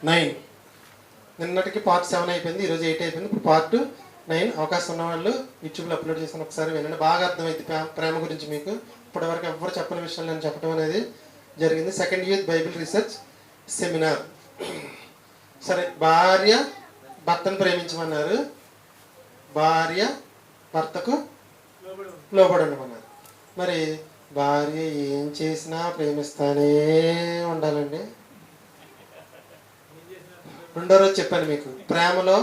9. నిన్నటికి పార్ట్ 7 అయిపోయింది, ఈరోజు 8 అయిపోయింది. ఇప్పుడు పార్ట్ 9. అవకాశం ఉన్న వాళ్ళు యూట్యూబ్లో అప్లోడ్ చేసిన ఒకసారి వినండి. బాగా అర్థమైంది ప్రేమ గురించి మీకు. ఇప్పటివరకు ఎవరు చెప్పని విషయాలు నేను చెప్పడం అనేది జరిగింది. Second youth Bible research seminar. సరే, భార్య భర్తను ప్రేమించమన్నారు, భార్య భర్తకు లోబడి ఉండమన్నారు. మరి భార్య ఏం చేసినా ప్రేమిస్తానే ఉండాలండి. రెండో రోజు చెప్పాను మీకు, ప్రేమలో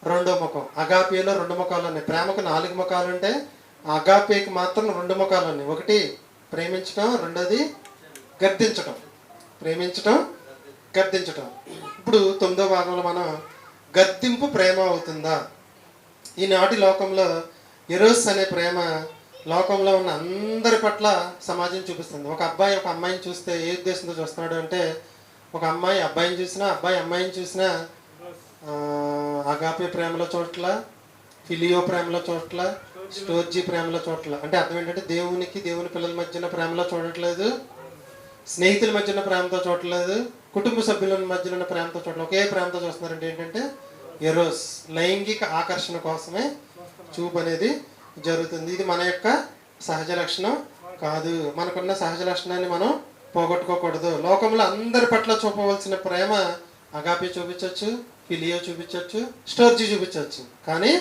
రెండో ముఖం, అగాపేలో 2 ముఖాలు ఉన్నాయి. ప్రేమకు 4 ముఖాలు ఉంటే అగాపేకి మాత్రం 2 ముఖాలు ఉన్నాయి. ఒకటి ప్రేమించడం, రెండోది గద్దించడం. ప్రేమించడం, గద్దించడం. ఇప్పుడు 9వ భాగంలో మనం గద్దింపు ప్రేమ అవుతుందా? ఈనాటి లోకంలో ఎరోస్ అనే ప్రేమ లోకంలో ఉన్న అందరి పట్ల సమాజం చూపిస్తుంది. ఒక అబ్బాయి ఒక అమ్మాయిని చూస్తే ఏ ఉద్దేశంతో చూస్తున్నాడు అంటే, ఒక అమ్మాయి అబ్బాయిని చూసినా, అబ్బాయి అమ్మాయిని చూసినా అగాపే ప్రేమలో చోట్ల, ఫిలియో ప్రేమలో చోట్ల, స్టోర్జీ ప్రేమలో చోట్ల. అంటే అర్థం ఏంటంటే, దేవునికి దేవుని పిల్లల మధ్యన ప్రేమలో చూడట్లేదు, స్నేహితుల మధ్యన ప్రేమతో చూడట్లేదు, కుటుంబ సభ్యుల మధ్యన ప్రేమతో చూడలేదు, ఒకే ప్రేమతో చూస్తున్నారంటే ఏంటంటే ఎరోస్, లైంగిక ఆకర్షణ కోసమే చూపు అనేది జరుగుతుంది. ఇది మన యొక్క సహజ లక్షణం కాదు. మనకున్న సహజ లక్షణాన్ని మనం పోగొట్టుకోకూడదు. లోకంలో అందరి పట్ల చూపవలసిన ప్రేమ అగాపే చూపించవచ్చు, ఫిలియో చూపించవచ్చు, స్టోర్జీ చూపించవచ్చు. కానీ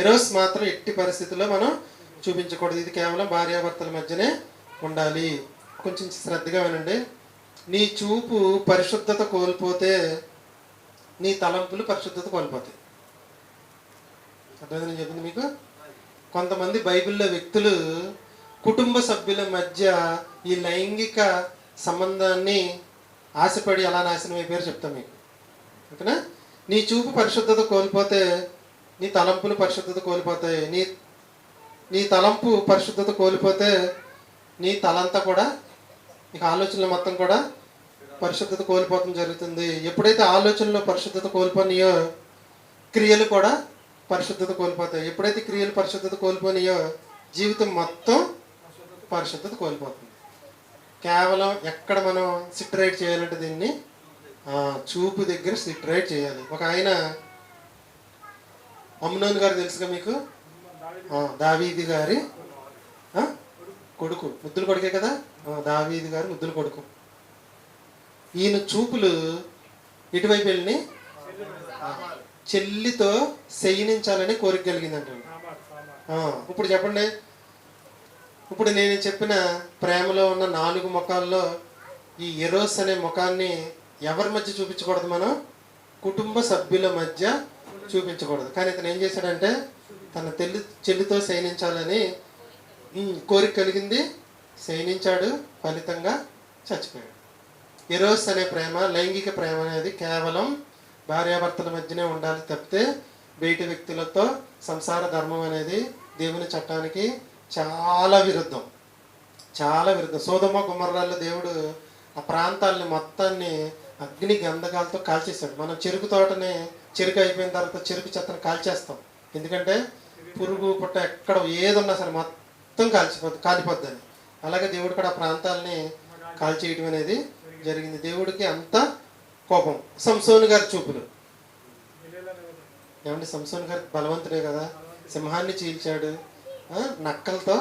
ఎరోస్ మాత్రం ఎట్టి పరిస్థితుల్లో మనం చూపించకూడదు. ఇది కేవలం భార్యాభర్తల మధ్యనే ఉండాలి. కొంచెం శ్రద్ధగా వినండి. నీ చూపు పరిశుద్ధత కోల్పోతే నీ తలంపులు పరిశుద్ధత కోల్పోతాయి. అర్థమైంది నేను చెప్పింది మీకు. కొంతమంది బైబిల్లో వ్యక్తులు కుటుంబ సభ్యుల మధ్య ఈ లైంగిక సంబంధాన్ని ఆశపడి ఎలా నాశనం అయిపోయారో చెప్తాం మీకు, ఓకేనా? నీ చూపు పరిశుద్ధత కోల్పోతే నీ తలంపులు పరిశుద్ధత కోల్పోతాయి. నీ తలంపు పరిశుద్ధత కోల్పోతే నీ తలంతా కూడా, నీకు ఆలోచనలు మొత్తం కూడా పరిశుద్ధత కోల్పోవడం జరుగుతుంది. ఎప్పుడైతే ఆలోచనలో పరిశుద్ధత కోల్పోనియో క్రియలు కూడా పరిశుద్ధత కోల్పోతాయి. ఎప్పుడైతే క్రియలు పరిశుద్ధత కోల్పోనియో జీవితం మొత్తం పరిశుద్ధత కోల్పోతుంది. కేవలం ఎక్కడ మనం సిట్ రైట్ చేయాలంటే దీన్ని చూపు దగ్గర సిట్ రైట్ చేయాలి. ఒక ఆయన అమ్నోన్ గారు తెలుసుగా మీకు, దావీది గారి కొడుకు, ముద్దుల కొడుకే కదా, దావీది గారు ముద్దుల కొడుకు. ఈయన చూపులు ఇటువైపు వెళ్ళి చెల్లితో శయనించాలని కోరిక కలిగిందంట. ఇప్పుడు చెప్పండి, ఇప్పుడు నేను చెప్పిన ప్రేమలో ఉన్న 4 ముఖాల్లో ఈ ఎరోస్ అనే ముఖాన్ని ఎవరి మధ్య చూపించకూడదు? మనం కుటుంబ సభ్యుల మధ్య చూపించకూడదు. కానీ ఇతను ఏం చేశాడంటే, తన చెల్లితో శయనించాలని కోరిక కలిగింది, శయనించాడు, ఫలితంగా చచ్చిపోయాడు. ఎరోస్ అనే ప్రేమ, లైంగిక ప్రేమ అనేది కేవలం భార్యాభర్తల మధ్యనే ఉండాలి తప్పితే బయట వ్యక్తులతో సంసార ధర్మం అనేది దేవుని చట్టానికి చాలా విరుద్ధం, చాలా విరుద్ధం. సోదొమ గుమర్రాల్లో దేవుడు ఆ ప్రాంతాలని మొత్తాన్ని అగ్ని గంధకాలతో కాల్చేశాడు. మనం చెరుకు తోటని, చెరుకు అయిపోయిన తర్వాత చెరుకు చెత్తను కాల్చేస్తాం. ఎందుకంటే పురుగు పుట్ట ఎక్కడ ఏదున్నా సరే మొత్తం కాలిపోద్దని. అలాగే దేవుడు కూడా ఆ ప్రాంతాలని కాల్చేయడం అనేది జరిగింది. దేవుడికి అంత కోపం. సంసోను గారి చూపులు ఏమంటే, సంసోను గారి బలవంతుడే కదా, సింహాన్ని చీల్చాడు, నక్కలతో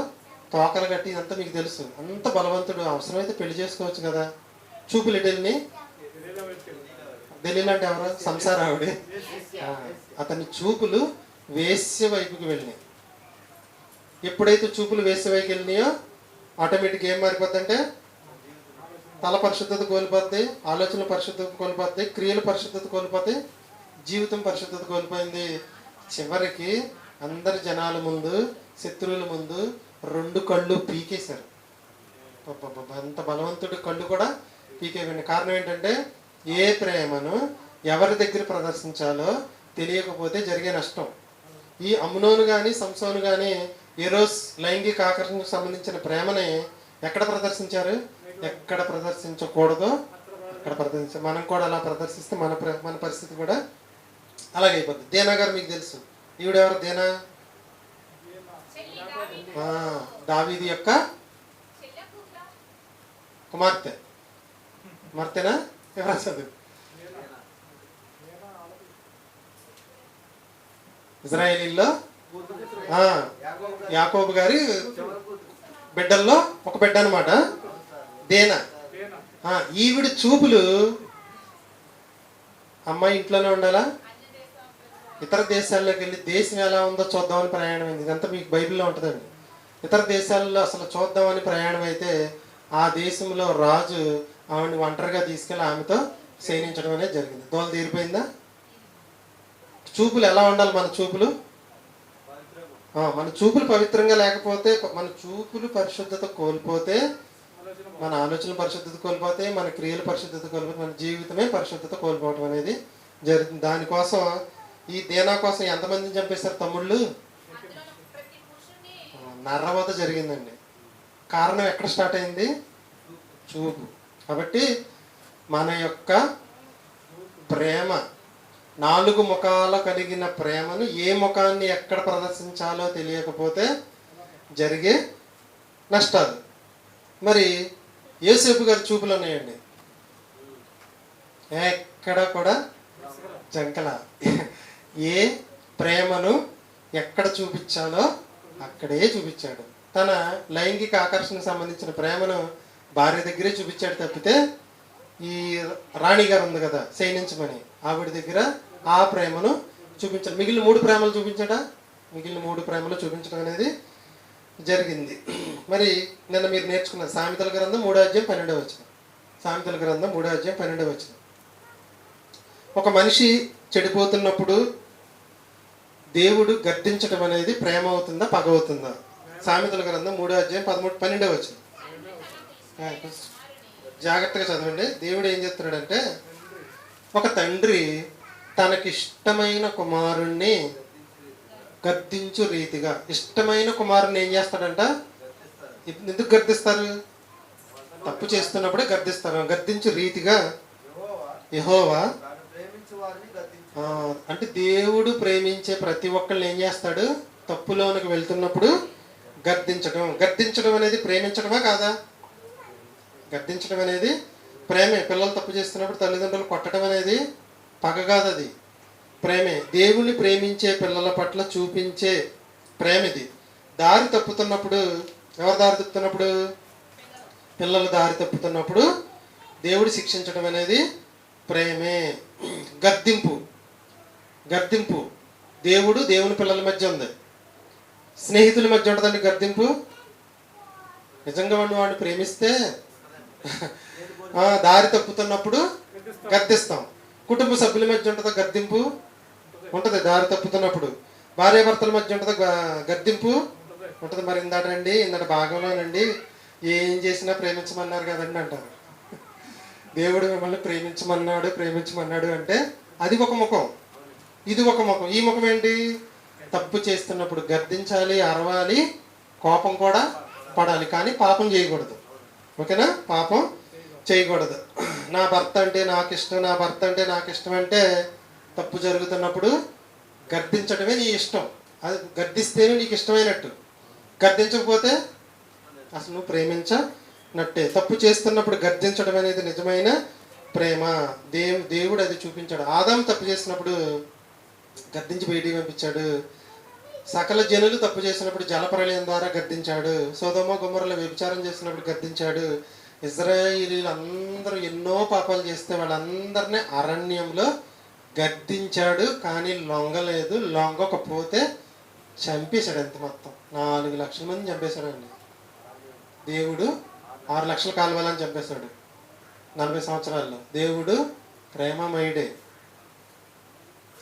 తోకలు కట్టి, ఇదంతా మీకు తెలుసు. అంత బలవంతుడు, అవసరమైతే పెళ్లి చేసుకోవచ్చు కదా. చూపులు ఎటెల్ని, దలీలా అంటే ఎవరు? సంసార ఆవిడ. అతని చూపులు వేశ్య వైపుకి వెళ్ళినాయి. ఎప్పుడైతే చూపులు వేశ్య వైపుకి వెళ్ళినాయో ఆటోమేటిక్ ఏం మారిపోద్ది అంటే, తల పరిశుద్ధత కోల్పోద్ది, ఆలోచనలు పరిశుద్ధత కోల్పోద్ది, క్రియలు పరిశుద్ధత కోల్పోతాయి, జీవితం పరిశుద్ధత కోల్పోయింది. చివరికి అందరి జనాల ముందు, శత్రువుల ముందు 2 కళ్ళు పీకేశారు. అంత బలవంతుడి కళ్ళు కూడా పీకేయండి. కారణం ఏంటంటే, ఏ ప్రేమను ఎవరి దగ్గర ప్రదర్శించాలో తెలియకపోతే జరిగే నష్టం. ఈ అమ్నోను కానీ సంసోను కానీ ఎరోస్ లైంగిక ఆకర్షణకు సంబంధించిన ప్రేమని ఎక్కడ ప్రదర్శించారు? ఎక్కడ ప్రదర్శించకూడదో అక్కడ ప్రదర్శించారు. మనం కూడా అలా ప్రదర్శిస్తే మన పరిస్థితి కూడా అలాగే అయిపోద్ది. దేనా గారు మీకు తెలుసు, ఈవిడెవరు? దేనా దావీదు యొక్క కుమార్తె. కుమార్తెనా? ఎవరా చదువు? ఇజ్రాయేలీల్లో యాకోబు గారి బిడ్డల్లో ఒక బిడ్డ అనమాట దేనా. ఈవిడ చూపులు అమ్మాయి ఇంట్లోనే ఉండాలా, ఇతర దేశాల్లోకి వెళ్ళి దేశం ఎలా ఉందో చూద్దామని ప్రయాణం అయింది. ఇదంతా మీకు బైబిల్లో ఉంటుందండి. ఇతర దేశాల్లో అసలు చూద్దామని ప్రయాణం అయితే ఆ దేశంలో రాజు ఆవిడని ఒంటరిగా తీసుకెళ్ళి ఆమెతో శయనించడం అనేది జరిగింది. దోల తీరిపోయిందా? చూపులు ఎలా ఉండాలి? మన చూపులు పవిత్రంగా లేకపోతే, మన చూపులు పరిశుద్ధత కోల్పోతే, మన ఆలోచనలు పరిశుద్ధత కోల్పోతే, మన క్రియలు పరిశుద్ధత కోల్పోతే, మన జీవితమే పరిశుద్ధత కోల్పోవటం అనేది జరుగుతుంది. దానికోసం ఈ దేనా కోసం ఎంతమందిని చంపేశారు తమ్ముళ్ళు? నరవత జరిగిందండి. కారణం ఎక్కడ స్టార్ట్ అయింది? చూపు. కాబట్టి మన యొక్క ప్రేమ, 4 ముఖాలు కలిగిన ప్రేమను ఏ ముఖాన్ని ఎక్కడ ప్రదర్శించాలో తెలియకపోతే జరిగే నష్టాలు. మరి యోసేపు గారి చూపులు ఉన్నాయండి, ఎక్కడ కూడా జంకల. ఏ ప్రేమను ఎక్కడ చూపించాలో అక్కడే చూపించాడు. తన లైంగిక ఆకర్షణకు సంబంధించిన ప్రేమను భార్య దగ్గరే చూపించాడు తప్పితే, ఈ రాణిగారు ఉంది కదా శయనించమని, ఆవిడ దగ్గర ఆ ప్రేమను చూపించాడు. మిగిలిన 3 ప్రేమలు చూపించాడా? మిగిలిన 3 ప్రేమలు చూపించడం అనేది జరిగింది. మరి నిన్న మీరు నేర్చుకున్న సామెతల గ్రంథం 3:12. సామెతల గ్రంథం 3:12. ఒక మనిషి చెడిపోతున్నప్పుడు దేవుడు గద్దించడం అనేది ప్రేమ అవుతుందా, పగ అవుతుందా? సామెతల గ్రంథం 3:13-12. జాగ్రత్తగా చదవండి. దేవుడు ఏం చెప్తున్నాడంటే, ఒక తండ్రి తనకిష్టమైన కుమారుణ్ణి గద్దించు రీతిగా, ఇష్టమైన కుమారుణ్ణి ఏం చేస్తాడంట? ఎందుకు గద్దిస్తారు? తప్పు చేస్తున్నప్పుడే గద్దిస్తారు. గద్దించు రీతిగా యెహోవా, అంటే దేవుడు ప్రేమించే ప్రతి ఒక్కళ్ళని ఏం చేస్తాడు? తప్పులోనికి వెళ్తున్నప్పుడు గద్దించడం. గద్దించడం అనేది ప్రేమించడమా కాదా? గద్దించడం అనేది ప్రేమే. పిల్లలు తప్పు చేస్తున్నప్పుడు తల్లిదండ్రులు కొట్టడం అనేది పగ కాదు, అది ప్రేమే. దేవుణ్ణి ప్రేమించే పిల్లల పట్ల చూపించే ప్రేమ ఇది. దారి తప్పుతున్నప్పుడు, ఎవరు దారి తప్పుతున్నప్పుడు? పిల్లలు దారి తప్పుతున్నప్పుడు దేవుడు శిక్షించడం అనేది ప్రేమే. గద్దింపు దేవుని పిల్లల మధ్య ఉంది, స్నేహితుల మధ్య ఉంటుందండి గద్దింపు. నిజంగా వాడిని ప్రేమిస్తే దారి తప్పుతున్నప్పుడు గద్దిస్తాం. కుటుంబ సభ్యుల మధ్య ఉంటుందా గద్దింపు? ఉంటుంది. దారి తప్పుతున్నప్పుడు భార్యాభర్తల మధ్య ఉంటుందా గద్దింపు? ఉంటుంది. మరి ఇందాట భాగంలోనండి ఏం చేసినా ప్రేమించమన్నారు కదండి అంటారు. దేవుడు మిమ్మల్ని ప్రేమించమన్నాడు అంటే అది ఒక ముఖం, ఇది ఒక ముఖం. ఈ ముఖం ఏంటి? తప్పు చేస్తున్నప్పుడు గద్దించాలి, అరవాలి, కోపం కూడా పడాలి, కానీ పాపం చేయకూడదు. ఓకేనా? పాపం చేయకూడదు. నా భర్త అంటే నాకు ఇష్టం అంటే తప్పు జరుగుతున్నప్పుడు గద్దించడమే నీ ఇష్టం. అది గద్దిస్తేనే నీకు ఇష్టమైనట్టు, గద్దించకపోతే అసలు నువ్వు ప్రేమించనట్టే. తప్పు చేస్తున్నప్పుడు గద్దించడం అనేది నిజమైన ప్రేమ. దేవుడు అది చూపించాడు. ఆదాము తప్పు చేసినప్పుడు గద్దించి బయటికి పంపించాడు. సకల జనులు తప్పు చేసినప్పుడు జలప్రలయం ద్వారా గద్దించాడు. సొదొమ గొమొర్రాలో వ్యభిచారం చేసినప్పుడు గద్దించాడు. ఇశ్రాయేలీయులు అందరూ ఎన్నో పాపాలు చేస్తే వాళ్ళందరినీ అరణ్యంలో గద్దించాడు, కానీ లొంగలేదు. లొంగకపోతే చంపేశాడు. ఎంత మొత్తం 4 లక్షల మంది చంపేశాడండి. దేవుడు 6 లక్షల కాలువలని చంపేశాడు 40 సంవత్సరాల్లో. దేవుడు ప్రేమమయుడే.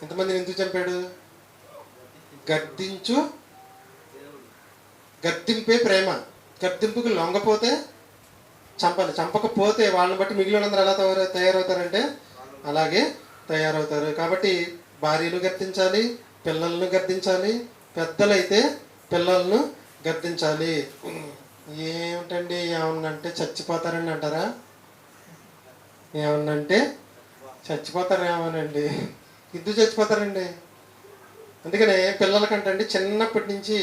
ఎంతమందిని ఎందుకు చంపాడు? గద్దింపే ప్రేమ. గద్దింపుకి లొంగపోతే చంపాలి, చంపకపోతే వాళ్ళని బట్టి మిగిలినందరూ ఎలా తయారవుతారంటే అలాగే తయారవుతారు. కాబట్టి భార్యలు గద్దించాలి, పిల్లలను గద్దించాలి, పెద్దలైతే పిల్లలను గద్దించాలి. ఏమిటండి ఏమన్నంటే చచ్చిపోతారని అంటారా? ఏమన్నంటే చచ్చిపోతారేమోనండి. ఎందుకు చచ్చిపోతారండి? అందుకనే పిల్లలకంటే చిన్నప్పటి నుంచి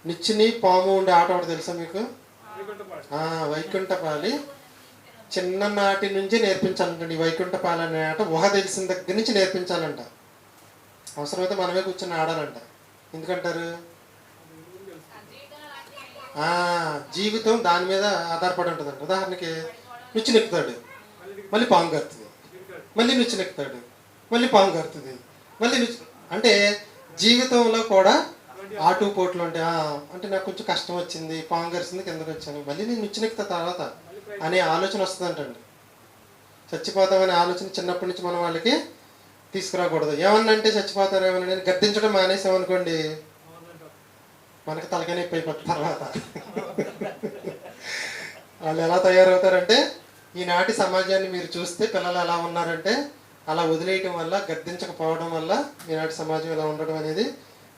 నిచ్చిని పాము ఉండే ఆట ఒకటి తెలుసా మీకు? వైకుంఠపాలి. చిన్ననాటి నుంచి నేర్పించాలంట. ఈ వైకుంఠపాలి అనే ఆట ఊహ తెలిసిన దగ్గర నుంచి నేర్పించాలంట. అవసరమైతే మనమే కూర్చొని ఆడాలంట. ఎందుకంటారు? జీవితం దాని మీద ఆధారపడి ఉంటుందంట. ఉదాహరణకి నుచ్చినెక్కుతాడు, మళ్ళీ పాము కడుతుంది, మళ్ళీ నుచ్చినెక్కుతాడు, మళ్ళీ పాము కడుతుంది, మళ్ళీ అంటే జీవితంలో కూడా ఆటుపోట్లు ఉంటాయి. అంటే నాకు కొంచెం కష్టం వచ్చింది, పాము గరిచింది, కిందకి వచ్చాను, మళ్ళీ నేను నుచ్చినెక్కుతా తర్వాత అనే ఆలోచన వస్తుందంటండి. చచ్చిపోతామనే ఆలోచన చిన్నప్పటి నుంచి మనం వాళ్ళకి తీసుకురాకూడదు. ఏమన్నా అంటే చచ్చిపోతారు ఏమన్నా నేను గద్దించడం మానేసామనుకోండి, మనకి తలకాయ నొప్పి అయిపోతుంది తర్వాత. వాళ్ళు ఎలా తయారవుతారంటే, ఈనాటి సమాజాన్ని మీరు చూస్తే పిల్లలు ఎలా ఉన్నారంటే, అలా వదిలేయటం వల్ల, గద్దించకపోవడం వల్ల ఈనాటి సమాజం ఇలా ఉండడం అనేది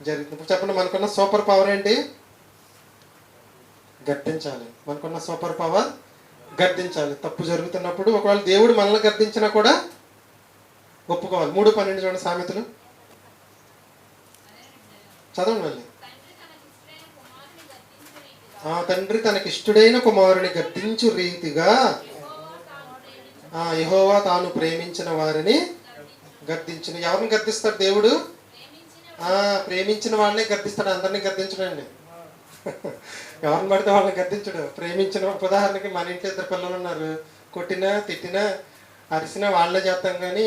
జరుగుతుంది. ఇప్పుడు చెప్పండి, మనకున్న సూపర్ పవర్ ఏంటి? గద్దించాలి. మనకున్న సూపర్ పవర్ గద్దించాలి. తప్పు జరుగుతున్నప్పుడు ఒకవేళ దేవుడు మనల్ని గద్దించినా కూడా ఒప్పుకోవాలి. 3:12 చూడండి, సామెతలు చదవండి మళ్ళీ. తండ్రి తనకిష్టుడైన కుమారుని గద్దించు రీతిగా యెహోవా తాను ప్రేమించిన వారిని గద్దించును. ఎవరిని గద్దిస్తాడు దేవుడు? ప్రేమించిన వాళ్ళని గద్దిస్తాడు. అందరినీ గద్దించడండి. ఎవరిని పడితే వాళ్ళని గద్దించడు. ప్రేమించిన, ఉదాహరణకి మన ఇంట్లో 2 పిల్లలు ఉన్నారు, కొట్టినా తిట్టినా అరిసినా వాళ్ళే చేస్తాం. కానీ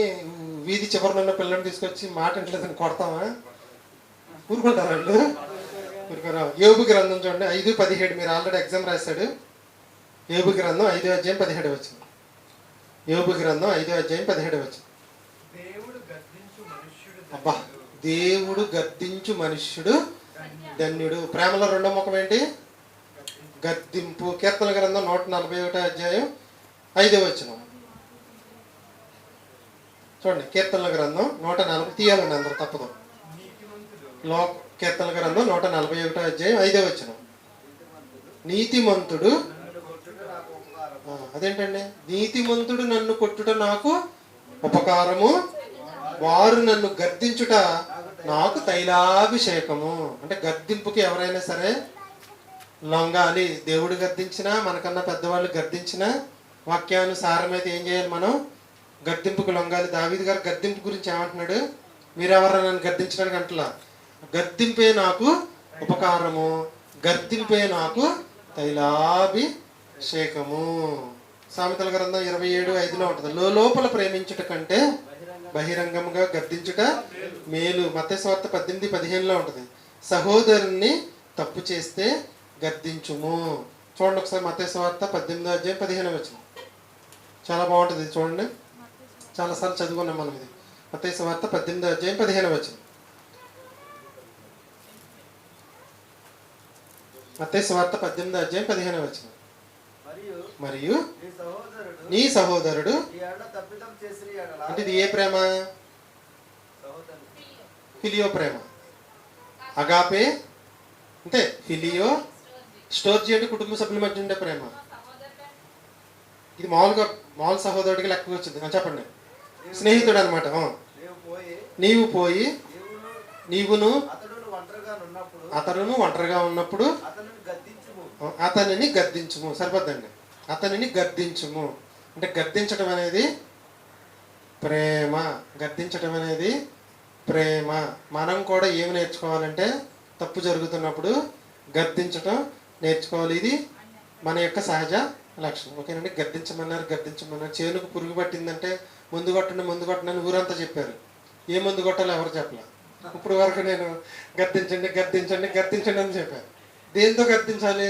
వీధి చివరిలో ఉన్న పిల్లల్ని తీసుకొచ్చి మాట ఇంట్లేదని కొడతామా? ఊరుకుంటారు వాళ్ళు? ఊరుకోరా. యోబు గ్రంథం చూడండి 5:17. మీరు ఆల్రెడీ ఎగ్జామ్ రాశాడు. యోబు గ్రంథం 5:17 వచ్చింది. యోబు గ్రంథం 5:17 వచ్చింది. అబ్బా, దేవుడు గద్దించు మనుష్యుడు ధన్యుడు. ప్రేమలో రెండో ముఖం ఏంటి? గద్దింపు. కీర్తన గ్రంథం 141:5 చూడండి. కీర్తనల గ్రంథం 140 తీయాలండి, అందరూ తప్పదు. కీర్తన గ్రంథం 141:5 నీతిమంతుడు, అదేంటండి? నీతిమంతుడు నన్ను కొట్టుట నాకు ఉపకారము, వారు నన్ను గద్దించుట నాకు తైలాభిషేకము. అంటే గద్దింపుకి ఎవరైనా సరే లొంగాలి. దేవుడు గద్దించినా, మనకన్నా పెద్దవాళ్ళు గద్దించినా వాక్యానుసారం అయితే ఏం చేయాలి? మనం గద్దింపుకు లొంగాలి. దావీదు గారు గద్దింపు గురించి ఏమంటున్నాడు? మీరెవరు నన్ను గద్దించడానికి అంటలా, గద్దింపే నాకు ఉపకారము, గద్దింపే నాకు తైలాభిషేకము. సామెతల గ్రంథం 27:5 ఉంటుంది. లోపల ప్రేమించుట కంటే బహిరంగంగా గద్దించుట మేలు. మత్తయి సువార్త 18:15 ఉంటుంది. సహోదరుని తప్పు చేస్తే గద్దించుము. చూడండి ఒకసారి, మత్తయి సువార్త 18:15 చాలా బాగుంటుంది. చూడండి, చాలాసార్లు చదువుకున్నాం మనం ఇది. మత్తయి సువార్త 18:15 మత్తయి సువార్త 18:15 మరియు నీ సహోదరుడు అంటే ఇది ఏ ప్రేమ? ఫిలియో ప్రేమ. అగాపే అంటే ఫిలియో, స్టోర్జీ అంటే కుటుంబ సభ్యుల మధ్య ఉండే ప్రేమ. ఇది మామూలు సహోదరుడికి లెక్క వచ్చింది. చెప్పండి. స్నేహితుడు అనమాట. నీవు పోయి నీవును అతడును ఒంటరిగా ఉన్నప్పుడు అతనిని గద్దించుము. సరిపోద్దండి. అతనిని గద్దించుము అంటే గద్దించడం అనేది ప్రేమ. గద్దించడం అనేది ప్రేమ. మనం కూడా ఏమి నేర్చుకోవాలంటే, తప్పు జరుగుతున్నప్పుడు గద్దించడం నేర్చుకోవాలి. ఇది మన యొక్క సహజ లక్షణం. ఓకేనండి. గద్దించమన్నారు. చేనుకు పురుగు పట్టిందంటే ముందు కొట్టండి అని ఊరంతా చెప్పారు. ఏ మందు కొట్టాలో ఎవరు చెప్పలే. ఇప్పుడు వరకు నేను గద్దించండి అని చెప్పాను. దేంతో గద్దించాలి,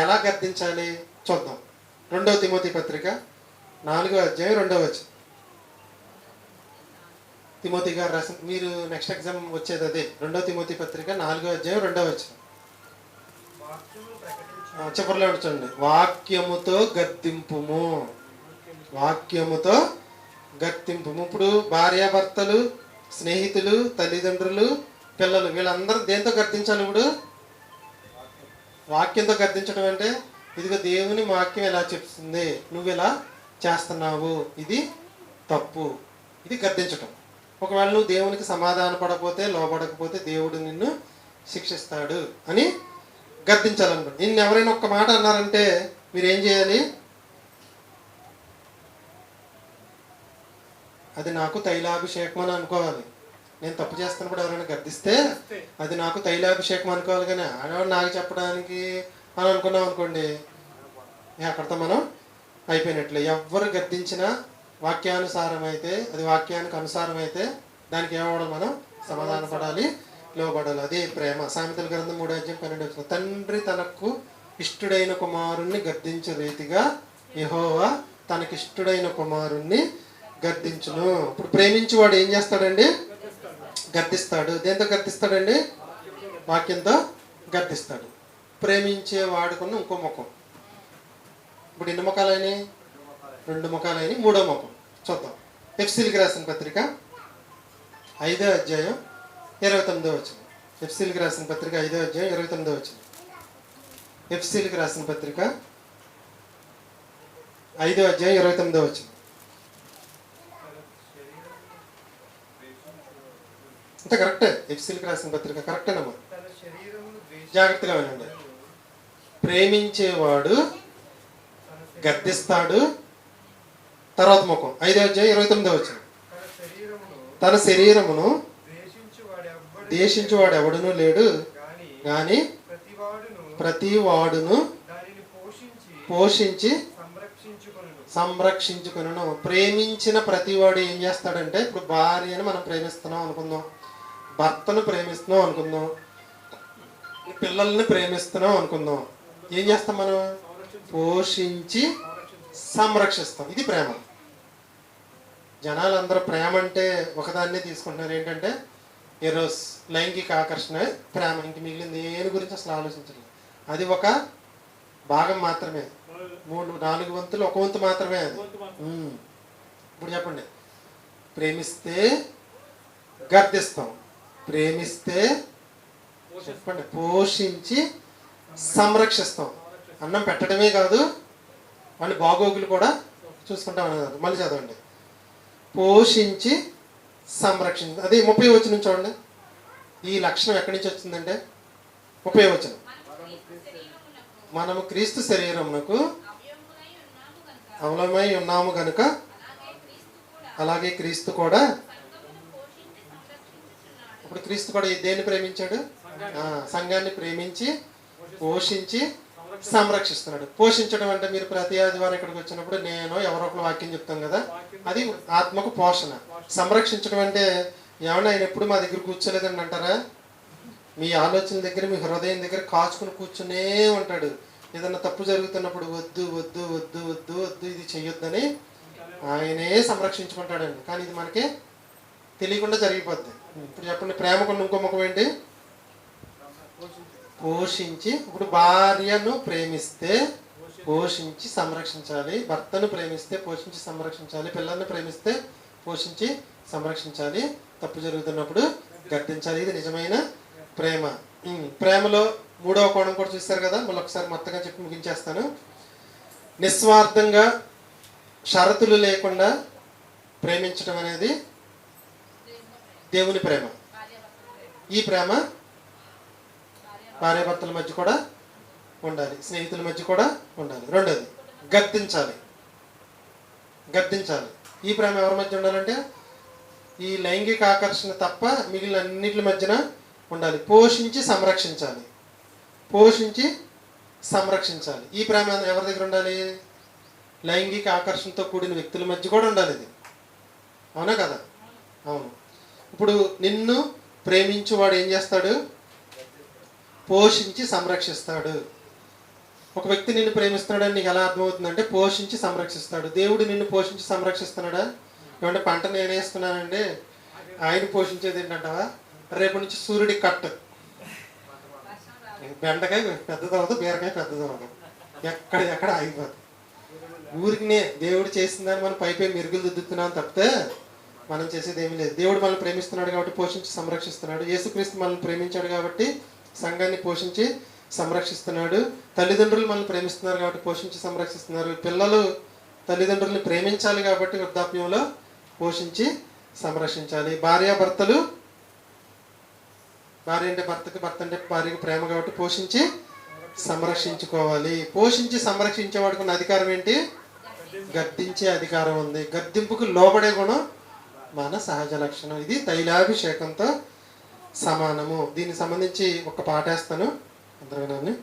ఎలా గద్దించాలి చూద్దాం. 2వ తిమోతి పత్రిక 4:2 తిమోతి గారు రాసిన, మీరు నెక్స్ట్ ఎగ్జామ్ వచ్చేది అదే. 2వ తిమోతి పత్రిక 4:2 చివరిలో చూడండి. వాక్యముతో గద్దింపుము. ఇప్పుడు భార్యాభర్తలు, స్నేహితులు, తల్లిదండ్రులు, పిల్లలు వీళ్ళందరూ దేంతో గద్దించాలి? ఇప్పుడు వాక్యంతో గద్దించడం అంటే, ఇదిగో దేవుని వాక్యం ఎలా చెప్తుంది, నువ్వు ఇలా చేస్తున్నావు, ఇది తప్పు, ఇది గద్దించటం. ఒకవేళ నువ్వు దేవునికి సమాధాన పడకపోతే, లోపడకపోతే దేవుడు నిన్ను శిక్షిస్తాడు అని గద్దించాలన్నమాట. నిన్ను ఎవరైనా ఒక్క మాట అన్నారంటే మీరేం చేయాలి? అది నాకు తైలాభిషేకం అని అనుకోవాలి. నేను తప్పు చేస్తున్నప్పుడు ఎవరైనా గద్దిస్తే అది నాకు తైలాభిషేకం అనుకోవాలి, కానీ ఆడవాడు నాకు చెప్పడానికి అని అనుకున్నాం అనుకోండి, అక్కడితో మనం అయిపోయినట్లే. ఎవ్వరు గద్దించినా వాక్యానుసారం అయితే, అది వాక్యానికి అనుసారం అయితే దానికి ఏమవడం, మనం సమాధాన పడాలి, లోబడాలి. అదే ప్రేమ. సామెతల గ్రంథం 3:12. తండ్రి తనకు ఇష్టుడైన కుమారుణ్ణి గద్దించే రీతిగా యెహోవా తనకిష్టుడైన కుమారుణ్ణి గద్దించును. ఇప్పుడు ప్రేమించేవాడు ఏం చేస్తాడండి? గద్దిస్తాడు. దేంతో గద్దిస్తాడండి? వాక్యంతో గద్దిస్తాడు. ప్రేమించేవాడుకున్న ఇంకో ముఖం. ఇప్పుడు ఎన్ని ముఖాలైనవి? 2 ముఖాలైనవి. 3వ ముఖం చూద్దాం. ఎఫ్సీలకు రాసిన పత్రిక 5వ అధ్యాయం 29వ వచనం. ఎఫ్సీలకు రాసిన పత్రిక 5వ అధ్యాయం 29వ వచనం. ఎఫ్సీలకు రాసిన పత్రిక 5వ అధ్యాయం 29వ వచనం. అంత కరెక్టే. ఎఫ్సీలకు రాసిన పత్రిక కరెక్టేనమ్మా. జాగ్రత్తగా వినండి. ప్రేమించేవాడు గద్దిస్తాడు. తర్వాత ముఖం 5వ అధ్యాయం 29వ వచనం. తన శరీరమును దేశించువాడు ఎవడునూ లేడు, కానీ ప్రతి వాడును పోషించి సంరక్షించుకొనును. ప్రేమించిన ప్రతివాడు ఏం చేస్తాడంటే, ఇప్పుడు భార్యను మనం ప్రేమిస్తున్నాం అనుకుందాం, భర్తను ప్రేమిస్తున్నాం అనుకుందాం, పిల్లల్ని ప్రేమిస్తున్నాం అనుకుందాం, ఏం చేస్తాం మనం? పోషించి సంరక్షిస్తాం. ఇది ప్రేమ. జనాలందరూ ప్రేమ అంటే ఒకదాన్నే తీసుకుంటున్నారు, ఏంటంటే ఎరోస్, లైంగిక ఆకర్షణ ప్రేమ. ఇంక మిగిలింది దేని గురించి అసలు ఆలోచించలేదు. అది ఒక భాగం మాత్రమే. 3-4 వంతులు ఒక వంతు మాత్రమే అది. ఇప్పుడు చెప్పండి. ప్రేమిస్తే గద్దిస్తాం, ప్రేమిస్తే చెప్పండి పోషించి సంరక్షిస్తాం. అన్నం పెట్టడమే కాదు, వాళ్ళ బాగోగులు కూడా చూసుకుంటాం అన్నది. మళ్ళీ చదవండి. పోషించి సంరక్షించి. అదే 30వ వచనం చూడండి. ఈ లక్షణం ఎక్కడి నుంచి వచ్చిందంటే 30వ వచనం. మనము క్రీస్తు శరీరమునకు అవలమై ఉన్నాము గనుక అలాగే క్రీస్తు కూడా. ఇప్పుడు క్రీస్తు కూడా దేన్ని ప్రేమించాడు? సంఘాన్ని ప్రేమించి పోషించి సంరక్షిస్తున్నాడు. పోషించడం అంటే మీరు ప్రతి ఆదివారం ఇక్కడికి వచ్చినప్పుడు నేను ఎవరో ఒకరు వాక్యం చెప్తాం కదా, అది ఆత్మకు పోషణ. సంరక్షించడం అంటే ఏమన్నా ఆయన ఎప్పుడు మా దగ్గర కూర్చోలేదని అంటారా? మీ ఆలోచన దగ్గర, మీ హృదయం దగ్గర కాచుకుని కూర్చునే ఉంటాడు. ఏదన్నా తప్పు జరుగుతున్నప్పుడు వద్దు వద్దు వద్దు వద్దు వద్దు ఇది చెయ్యొద్దని ఆయనే సంరక్షించుకుంటాడండి. కానీ ఇది మనకి తెలియకుండా జరిగిపోద్ది. ఇప్పుడు చెప్పండి, ప్రేమకున్న ఇంకో ముఖం ఏంటి? పోషించి. ఇప్పుడు భార్యను ప్రేమిస్తే పోషించి సంరక్షించాలి, భర్తను ప్రేమిస్తే పోషించి సంరక్షించాలి, పిల్లల్ని ప్రేమిస్తే పోషించి సంరక్షించాలి, తప్పు జరుగుతున్నప్పుడు గద్దించాలి. ఇది నిజమైన ప్రేమ. ప్రేమలో 3వ కోణం కూడా చూస్తారు కదా, మళ్ళీ ఒకసారి మొత్తంగా చెప్పి ముగించేస్తాను. నిస్వార్థంగా షరతులు లేకుండా ప్రేమించడం అనేది దేవుని ప్రేమ. ఈ ప్రేమ భార్యాభర్తల మధ్య కూడా ఉండాలి, స్నేహితుల మధ్య కూడా ఉండాలి. రెండోది గద్దించాలి. గద్దించాలి. ఈ ప్రేమ ఎవరి మధ్య ఉండాలంటే ఈ లైంగిక ఆకర్షణ తప్ప మిగిలిన అన్నిటి మధ్యన ఉండాలి. పోషించి సంరక్షించాలి, పోషించి సంరక్షించాలి. ఈ ప్రేమ ఎవరి దగ్గర ఉండాలి? లైంగిక ఆకర్షణతో కూడిన వ్యక్తుల మధ్య కూడా ఉండాలి. ఇది అవునా కదా? అవును. ఇప్పుడు నిన్ను ప్రేమించువాడు ఏం చేస్తాడు? పోషించి సంరక్షిస్తాడు. ఒక వ్యక్తి నిన్ను ప్రేమిస్తున్నాడని నీకు ఎలా అర్థమవుతుందంటే పోషించి సంరక్షిస్తాడు. దేవుడు నిన్ను పోషించి సంరక్షిస్తున్నాడా? ఏమంటే పంట నేను వేస్తున్నానండి, ఆయన పోషించేది ఏంటంటావా? రేపు నుంచి సూర్యుడి కట్, బెండకాయ పెద్ద తర్వాత బీరకాయ పెద్ద తర్వాత ఎక్కడ ఆగిపోతుంది. ఊరికినే దేవుడు చేసిందని మనం పైపై మెరుగులు దిద్దుతున్నాం తప్పితే మనం చేసేది ఏమీ లేదు. దేవుడు మనల్ని ప్రేమిస్తున్నాడు కాబట్టి పోషించి సంరక్షిస్తున్నాడు. యేసుక్రీస్తు మనల్ని ప్రేమించాడు కాబట్టి సంఘాన్ని పోషించి సంరక్షిస్తున్నాడు. తల్లిదండ్రులు మనల్ని ప్రేమిస్తున్నారు కాబట్టి పోషించి సంరక్షిస్తున్నారు. పిల్లలు తల్లిదండ్రుల్ని ప్రేమించాలి కాబట్టి వృద్ధాప్యంలో పోషించి సంరక్షించాలి. భార్యాభర్తలు, భార్య అంటే భర్తకి, భర్త అంటే భార్యకి ప్రేమ కాబట్టి పోషించి సంరక్షించుకోవాలి. పోషించి సంరక్షించేవాడికి ఉన్న అధికారం ఏంటి? గద్దించే అధికారం ఉంది. గద్దింపుకు లోబడే గుణం మన సహజ లక్షణం. ఇది తైలాభిషేకంతో సమానము. దీనికి సంబంధించి ఒక పాట వేస్తాను, అందరూ వినండి.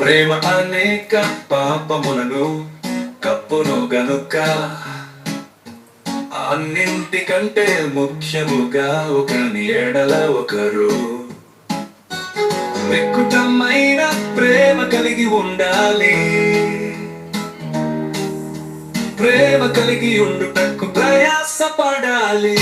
ప్రేమ అనేక పాపములను కప్పును గనుక అన్నింటికంటే ముఖ్యముగా ఒకని ఎడల ఒకరు మిక్కుటమైన ప్రేమ కలిగి ఉండాలి. ప్రేమ కలిగి ఉండుటకు ప్రయాసపడాలి.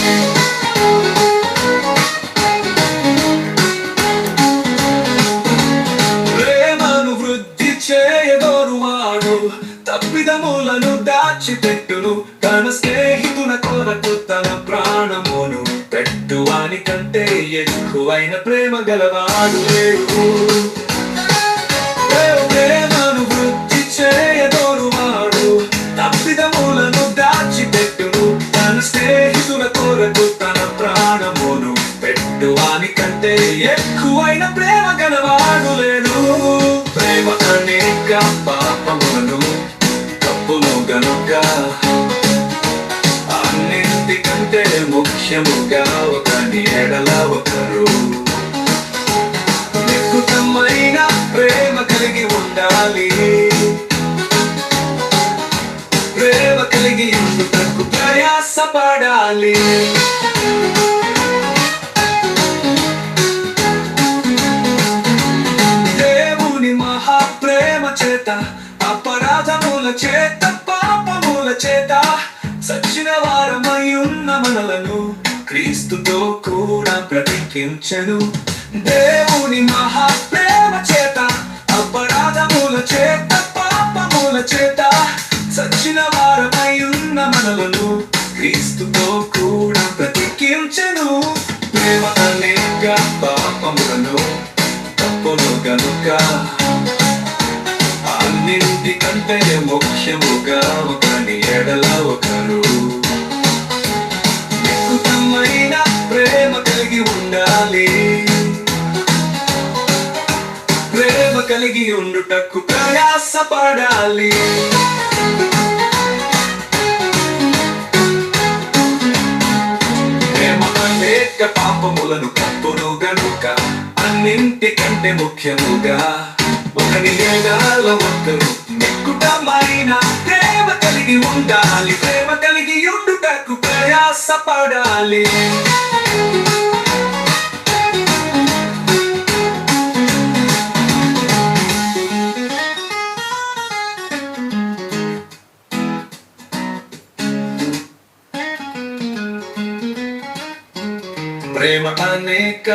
ప్రేమను వృద్ధి చేయగోరువాడు తప్పిదములను దాచిపెట్టును. తన స్నేహితుల కొరకు తన ప్రాణమును పెట్టువాని కంటే ఎక్కువైన ప్రేమ గలవాడు లేడు. ప్రేమను వృద్ధి చేయగోరువాడు తప్పిదములను దాచిపెట్టును. తన స్నేహితుల కొరకు తన ప్రాణమును పెట్టువాని కంటే ఎక్కువైన ప్రేమ గలవాడు లేడు. ప్రేమ అనేక పాపములను కప్పును గనుక అన్నింటికంటే ముఖ్యముగా ఒకని ఎడల ఒకరు నిక్కుతమైన ప్రేమ కలిగి ఉండాలి. ప్రేమ కలిగి ఉండుటకు ప్రయాసపడాలి. దేవుని మహాప్రేమ చేత అపరాధముల చేత పాపముల చేత సచ్చిన వారమై ఉన్న మనలను క్రీస్తుతో కూడా బ్రతికించెను. దేవుని మహాప్రేమ చేత అపరాధముల చేత పాపముల చేత సచ్చిన వారమై ఉన్న మనలను క్రీస్తుతో కూడా బ్రతికించెను. ప్రేమ అనేక పాపములను తప్పును గనుక అన్నింటికంటే ముఖ్యముగా ఒకని ఎడల ఒకరు నిక్కుతమైన ప్రేమ కలిగి ఉండాలి. ప్రేమ కలిగి ఉండుటకు ప్రయాసపడాలి. ప్రేమ అనేక పాపములను కప్పును గనుక అన్నింటికంటే ముఖ్యముగా ఒకని ఎడల ఒకరు నిక్కుటమైన ప్రేమ కలిగి ఉండాలి. ప్రేమ కలిగి ఉండుటకు ప్రయాసపడాలి. ప్రేమ అనేక